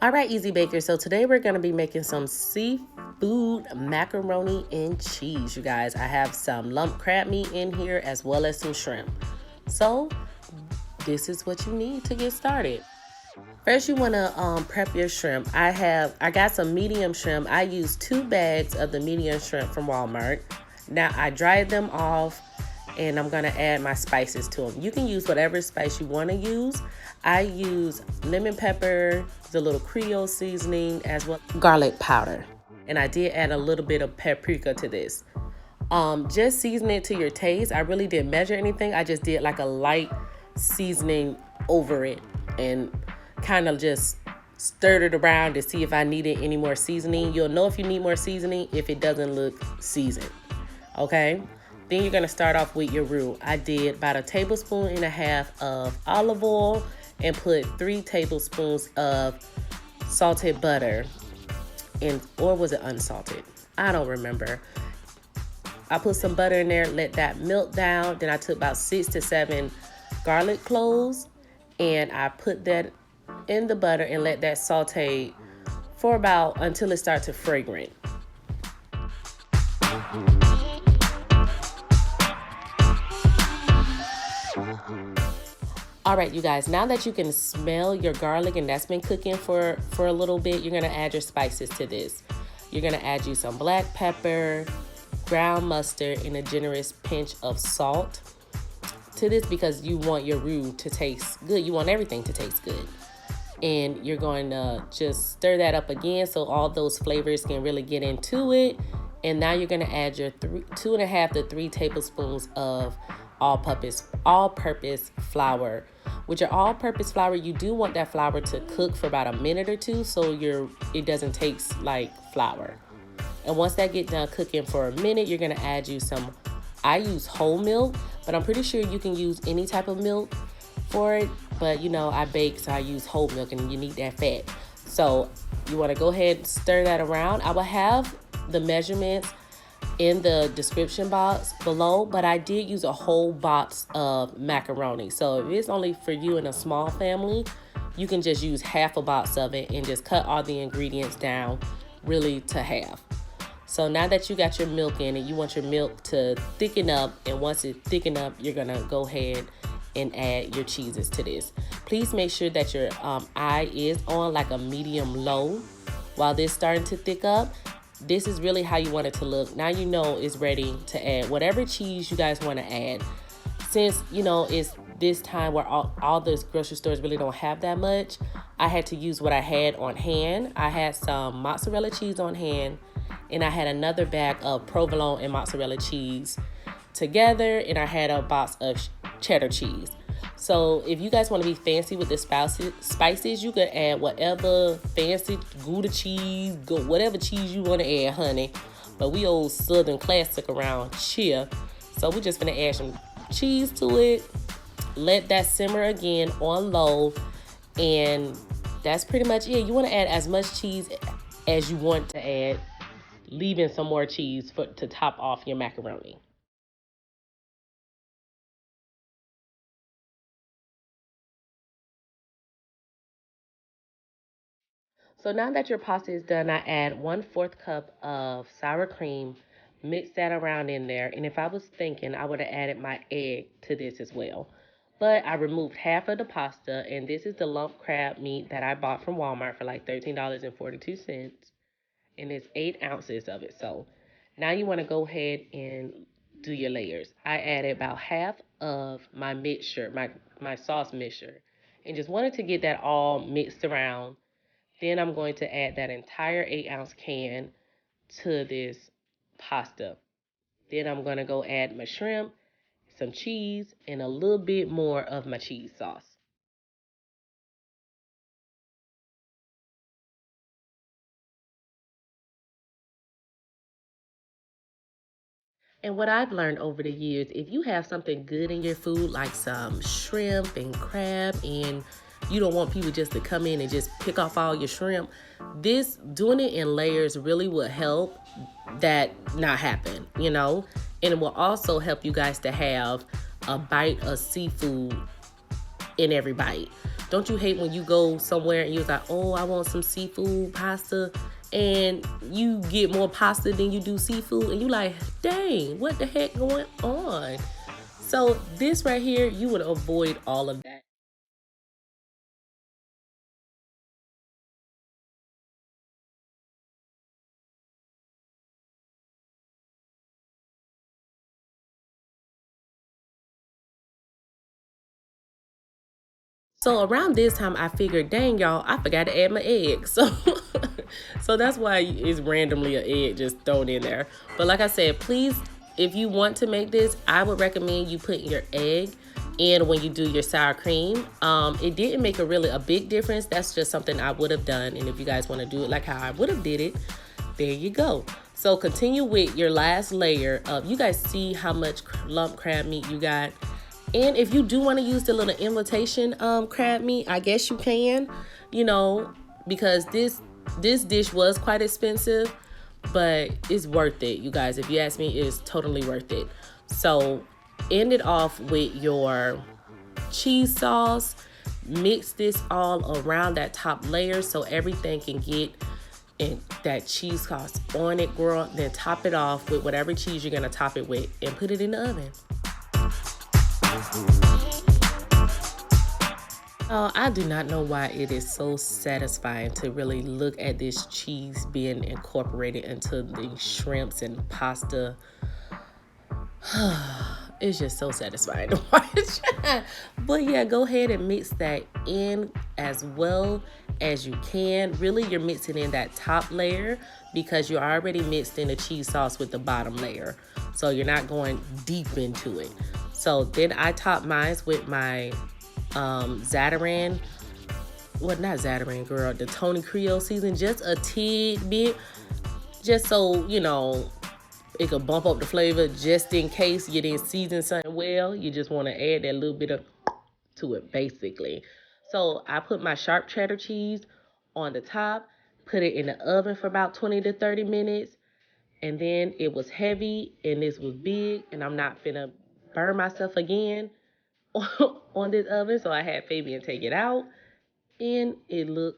All right, Easy Bakers. So today we're going to be making some seafood macaroni and cheese, you guys. I have some lump crab meat in here as well as some shrimp. So this is what you need to get started. First, you want to prep your shrimp. I got some medium shrimp. I used 2 bags of the medium shrimp from Walmart. Now I dried them off and I'm gonna add my spices to them. You can use whatever spice you want to use. I use lemon pepper, the little Creole seasoning, as well as garlic powder. And I did add a little bit of paprika to this. Just season it to your taste. I really didn't measure anything. I just did like a light seasoning over it and kind of just stirred it around to see if I needed any more seasoning. You'll know if you need more seasoning if it doesn't look seasoned. Okay? Then you're gonna start off with your roux. I did about 1.5 tablespoons of olive oil and put 3 tablespoons of salted butter in, or was it unsalted? I don't remember. I put some butter in there, let that melt down. Then I took about 6 to 7 garlic cloves and I put that in the butter and let that saute for about until it starts to fragrant. All right, you guys, now that you can smell your garlic and that's been cooking for a little bit, you're gonna add your spices to this. You're gonna add you some black pepper, ground mustard, and a generous pinch of salt to this because you want your roux to taste good. You want everything to taste good. And you're going to just stir that up again so all those flavors can really get into it. And now you're gonna add your 2.5 to 3 tablespoons of all-purpose flour. With your all-purpose flour, you do want that flour to cook for about a minute or two so it doesn't taste like flour. And once that gets done cooking for a minute, you're gonna add you some, I use whole milk, but I'm pretty sure you can use any type of milk for it. But you know, I bake, so I use whole milk and you need that fat. So you wanna go ahead and stir that around. I will have the measurements in the description box below, but I did use a whole box of macaroni. So if it's only for you in a small family, you can just use half a box of it and just cut all the ingredients down really to half. So now that you got your milk in it, you want your milk to thicken up, and once it thicken up, you're gonna go ahead and add your cheeses to this. Please make sure that your eye is on like a medium low while this starting to thick up. This is really how you want it to look. Now you know it's ready to add whatever cheese you guys want to add. Since, you know, it's this time where all those grocery stores really don't have that much, I had to use what I had on hand. I had some mozzarella cheese on hand, and I had another bag of provolone and mozzarella cheese together, and I had a box of cheddar cheese. So if you guys want to be fancy with the spices, you can add whatever fancy Gouda cheese, whatever cheese you want to add, honey. But we old Southern classic around here. So we're just going to add some cheese to it. Let that simmer again on low. And that's pretty much it. You want to add as much cheese as you want to add, leaving some more cheese to top off your macaroni. So now that your pasta is done, I add 1/4 cup of sour cream, mix that around in there. And if I was thinking, I would have added my egg to this as well. But I removed half of the pasta, and this is the lump crab meat that I bought from Walmart for like $13.42. And it's 8 ounces of it. So now you want to go ahead and do your layers. I added about half of my mixture, my sauce mixture, and just wanted to get that all mixed around. Then I'm going to add that entire 8-ounce can to this pasta. Then I'm going to go add my shrimp, some cheese, and a little bit more of my cheese sauce. And what I've learned over the years, if you have something good in your food, like some shrimp and crab, and you don't want people just to come in and just pick off all your shrimp, this doing it in layers really will help that not happen, you know? And it will also help you guys to have a bite of seafood in every bite. Don't you hate when you go somewhere and you're like, oh, I want some seafood pasta, and you get more pasta than you do seafood, and you like, dang, what the heck going on? So this right here, you would avoid all of that. So around this time, I figured, dang y'all, I forgot to add my egg. So that's why it's randomly an egg just thrown in there. But like I said, please, if you want to make this, I would recommend you put your egg in when you do your sour cream. It didn't make a big difference. That's just something I would have done. And if you guys want to do it like how I would have did it, there you go. So continue with your last layer of, you guys see how much lump crab meat you got. And if you do want to use the little invitation crab meat, I guess you can, you know, because this dish was quite expensive, but it's worth it, you guys. If you ask me, it's totally worth it. So end it off with your cheese sauce. Mix this all around that top layer so everything can get in that cheese sauce on it, girl. Then top it off with whatever cheese you're going to top it with and put it in the oven. I do not know why it is so satisfying to really look at this cheese being incorporated into the shrimps and pasta. It's just so satisfying to watch. But yeah, go ahead and mix that in as well as you can. Really, you're mixing in that top layer because you already mixed in the cheese sauce with the bottom layer. So you're not going deep into it. So then I top mine with my Zatarain. Well, not Zatarain, girl. The Tony Creole season. Just a tidbit. Just so, you know, it could bump up the flavor just in case you didn't season something well. You just want to add that little bit of to it, basically. So I put my sharp cheddar cheese on the top, put it in the oven for about 20 to 30 minutes. And then it was heavy and this was big, and I'm not finna burn myself again on this oven. So I had Fabian take it out, and it looks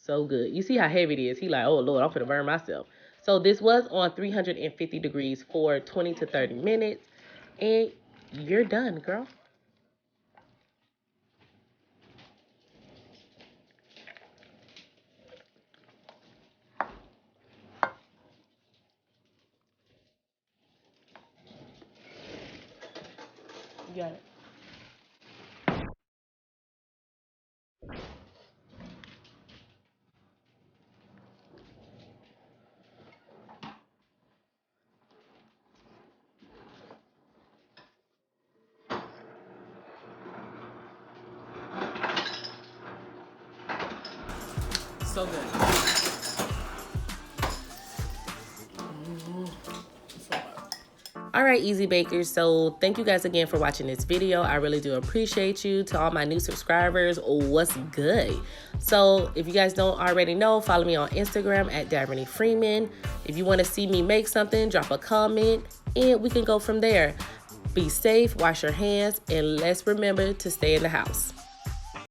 so good. You see how heavy it is. He like, oh Lord, I'm finna burn myself. So this was on 350 degrees for 20 to 30 minutes, and you're done, girl. You got it. So good. All right, easy bakers. So thank you guys again for watching this video. I really do appreciate you. To all my new subscribers, what's good? So if you guys don't already know, follow me on Instagram at Daverney Freeman. If you want to see me make something, drop a comment and we can go from there. Be safe, wash your hands, and let's remember to stay in the house.